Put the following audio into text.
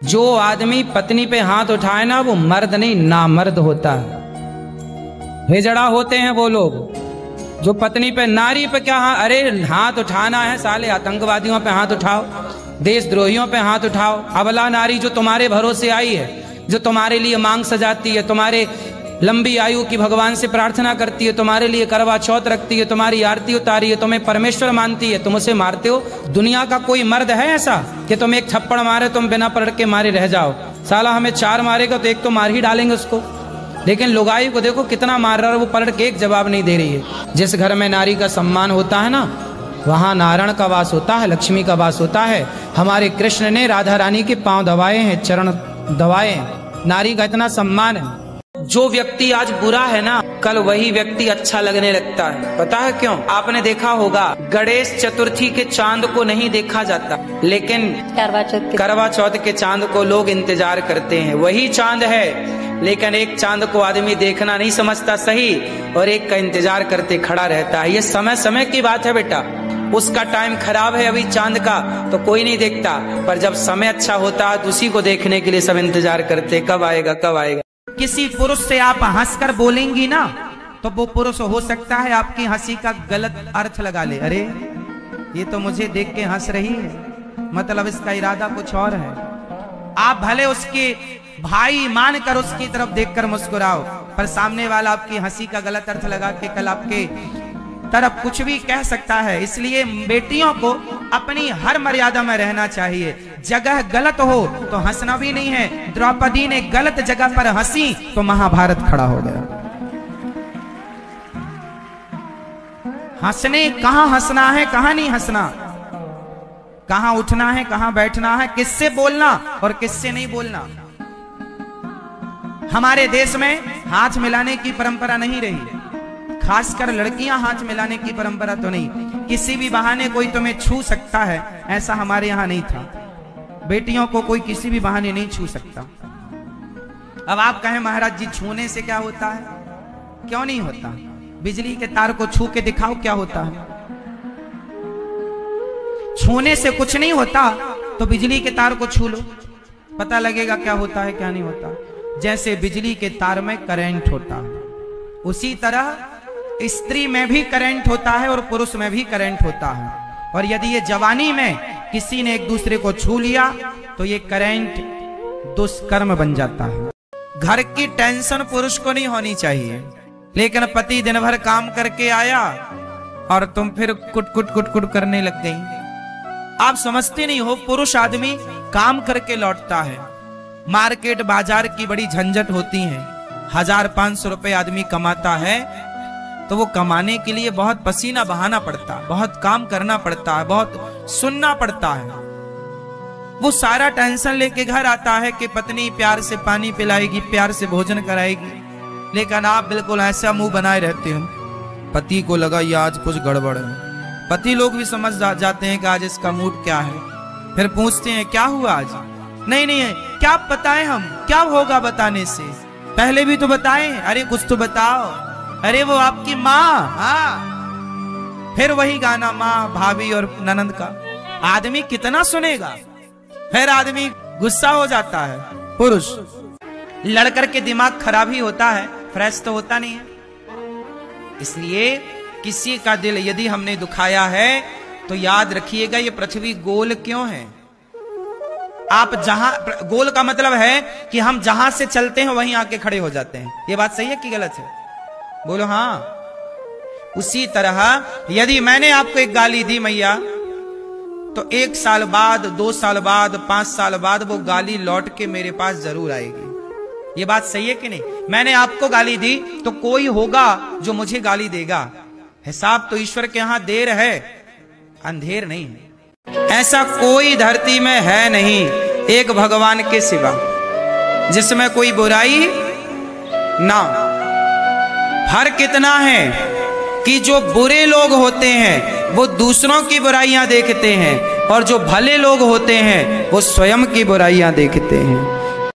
जो आदमी पत्नी पे हाथ उठाए ना वो मर्द नहीं नामर्द होता है। हिजड़ा होते हैं वो लोग जो पत्नी पे नारी पे क्या अरे हाथ उठाना है साले आतंकवादियों पे हाथ उठाओ, देशद्रोहियों पे हाथ उठाओ। अबला नारी जो तुम्हारे भरोसे आई है, जो तुम्हारे लिए मांग सजाती है, तुम्हारे लंबी आयु की भगवान से प्रार्थना करती है, तुम्हारे लिए करवा चौथ रखती है, तुम्हारी आरती उतारी है, तुम्हें परमेश्वर मानती है, तुम उसे मारते हो। दुनिया का कोई मर्द है ऐसा कि तुम एक थप्पड़ मारे तुम बिना पलट के मारे रह जाओ? साला हमें 4 मारेगा तो एक तो मार ही डालेंगे उसको। लेकिन लुगाई को देखो कितना मार रहा है, वो पलट के एक जवाब नहीं दे रही है। जिस घर में नारी का सम्मान होता है ना, वहां नारायण का वास होता है, लक्ष्मी का वास होता है। हमारे कृष्ण ने राधा रानी के पांव दबाए हैं, चरण दबाए हैं। नारी का इतना सम्मान है। जो व्यक्ति आज बुरा है ना, कल वही व्यक्ति अच्छा लगने लगता है। पता है क्यों? आपने देखा होगा गणेश चतुर्थी के चांद को नहीं देखा जाता, लेकिन करवा चौथ के चांद को लोग इंतजार करते हैं। वही चांद है, लेकिन एक चांद को आदमी देखना नहीं समझता सही, और एक का इंतजार करते खड़ा रहता है। ये समय समय की बात है बेटा। उसका टाइम खराब है अभी चांद का, तो कोई नहीं देखता, पर जब समय अच्छा होता है तो उसी को देखने के लिए सब इंतजार करते, कब आएगा कब आएगा। किसी पुरुष से आप हंसकर बोलेंगी ना, तो वो पुरुष हो सकता है आपकी हंसी का गलत अर्थ लगा ले। अरे ये तो मुझे देख के हंस रही है, मतलब इसका इरादा कुछ और है। आप भले उसके भाई मानकर उसकी तरफ देखकर मुस्कुराओ, पर सामने वाला आपकी हंसी का गलत अर्थ लगा के कल आपके तरफ कुछ भी कह सकता है। इसलिए बेटियों को अपनी हर मर्यादा में रहना चाहिए। जगह गलत हो तो हंसना भी नहीं है। द्रौपदी ने गलत जगह पर हंसी तो महाभारत खड़ा हो गया। हंसने कहां हंसना है, कहां नहीं हंसना, कहां उठना है, कहां बैठना है, किससे बोलना और किससे नहीं बोलना। हमारे देश में हाथ मिलाने की परंपरा नहीं रही, खासकर लड़कियां हाथ मिलाने की परंपरा तो नहीं। किसी भी बहाने कोई तुम्हें छू सकता है, ऐसा हमारे यहां नहीं था। बेटियों को कोई किसी भी बहाने नहीं छू सकता। अब आप कहें महाराज जी छूने से क्या होता है? क्यों नहीं होता? बिजली के तार को छू के दिखाओ क्या होता है। छूने से कुछ नहीं होता, तो बिजली के तार को छू लो, पता लगेगा क्या होता है क्या नहीं होता। जैसे बिजली के तार में करंट होता है, उसी तरह स्त्री में भी करंट होता है और पुरुष में भी करंट होता है। और यदि ये जवानी में किसी ने एक दूसरे को छू लिया तो ये करंट दुष्कर्म बन जाता है। घर की टेंशन पुरुष को नहीं होनी चाहिए, लेकिन पति दिन भर काम करके आया और तुम फिर कुट कुट कुट कुट करने लग गई। आप समझते नहीं हो, पुरुष आदमी काम करके लौटता है। मार्केट बाजार की बड़ी झंझट होती है। 1000-500 रुपए आदमी कमाता है, तो वो कमाने के लिए बहुत पसीना बहाना पड़ता है, बहुत काम करना पड़ता है, बहुत सुनना पड़ता है। वो सारा टेंशन लेके घर आता है कि पत्नी प्यार से पानी पिलाएगी, प्यार से भोजन कराएगी, लेकिन आप बिल्कुल ऐसा मुंह बनाए रहते हो। पति को लगा ये आज कुछ गड़बड़ है। पति लोग भी समझ जाते हैं कि आज इसका मूड क्या है। फिर पूछते हैं क्या हुआ आज? नहीं नहीं क्या बताएं हम, क्या होगा बताने से, पहले भी तो बताएं। अरे कुछ तो बताओ। अरे वो आपकी माँ। हाँ, फिर वही गाना माँ भाभी और ननंद का। आदमी कितना सुनेगा? फिर आदमी गुस्सा हो जाता है। पुरुष लड़कर के दिमाग खराब ही होता है, फ्रेश तो होता नहीं है। इसलिए किसी का दिल यदि हमने दुखाया है तो याद रखिएगा ये पृथ्वी गोल क्यों है। आप जहां, गोल का मतलब है कि हम जहां से चलते हैं वहीं आके खड़े हो जाते हैं। ये बात सही है कि गलत है? बोलो हाँ। उसी तरह यदि मैंने आपको एक गाली दी मैया, तो 1 साल बाद, 2 साल बाद, 5 साल बाद वो गाली लौट के मेरे पास जरूर आएगी। ये बात सही है कि नहीं? मैंने आपको गाली दी तो कोई होगा जो मुझे गाली देगा। हिसाब तो ईश्वर के यहां देर है, अंधेर नहीं है। ऐसा कोई धरती में है नहीं एक भगवान के सिवा जिसमें कोई बुराई ना। फर्क इतना है कि जो बुरे लोग होते हैं वो दूसरों की बुराइयां देखते हैं, और जो भले लोग होते हैं वो स्वयं की बुराइयां देखते हैं।